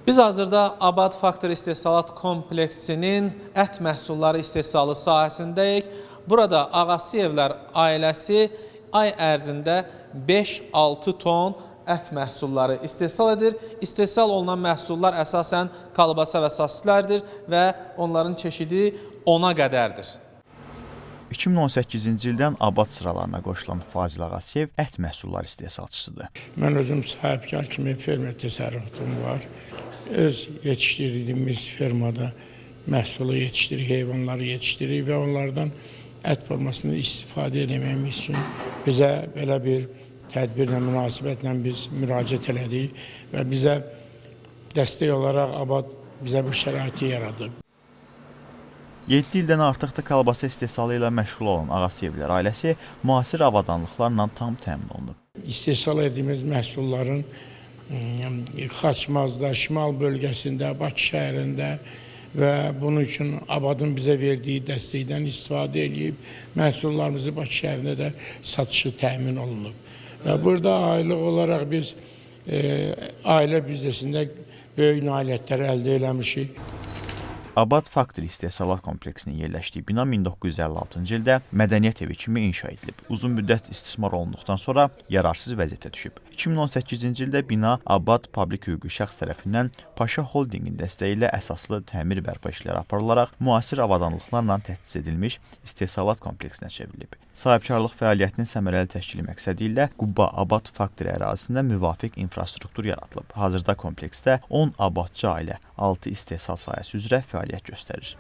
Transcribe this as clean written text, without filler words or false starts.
Biz hazırda Abad Faktor İstehsalat Kompleksinin ət məhsulları istehsalı sahəsindəyik. Burada Ağasiyevlər ailəsi ay ərzində 5-6 ton ət məhsulları istehsal edir. İstehsal olunan məhsullar əsasən kalbasa və sosislərdir və onların çeşidi 10-a qədərdir. 2018-ci ildən Abad sıralarına qoşulan Fazil Ağasiyev ət məhsulları istehsalçısıdır. Mən özüm sahibkar kimi fermer təsərrüfatım var. Öz yetişdirdiyimiz fermada məhsulu yetişdiririk, heyvanları yetişdiririk və onlardan ət formasını istifadə edəməyimiz üçün bizə belə bir tədbirlə, münasibətlə biz müraciət elədik və bizə dəstək olaraq Abad bizə bu şəraiti yaradıb. 7 ildən artıqdır kalbasa istehsalı ilə məşğul olan Ağasiyevlər ailəsi müasir avadanlıqlarla tam təmin olunub. İstehsal etdiyimiz məhsulların Xaçmazda, Şimal bölgəsində, Bakı şəhərində və bunun üçün Abadın bizə verdiyi dəstəkdən istifadə edib məhsullarımızı Bakı şəhərində də satışı təmin olunub. Və burada aylıq olaraq biz ailə biznesində böyük nailiyyətlər əldə eləmişik. Abad Faktor İstehsalat Kompleksinin yerləşdiyi bina 1956-cı ildə mədəniyyət evi kimi inşa edilib. Uzun müddət istismar olunduqdan sonra yararsız vəziyyətə düşüb. 2018-ci ildə bina Abad Publik Hüquqi Şəxs tərəfindən Paşa Holdingin dəstəyi ilə əsaslı təmir bərpa işləri aparılaraq müasir avadanlıqlarla təchiz edilmiş istehsalat kompleksinə çevrilib. Sahibkarlıq fəaliyyətinin səmərəli təşkili məqsədi ilə Quba Abad Faktor ərazisində müvafiq infrastruktur yaradılıb. Hazırda kompleksdə 10 abadçı ailə 6 istehsal sahəsi üzrə fəaliyyət göstərir.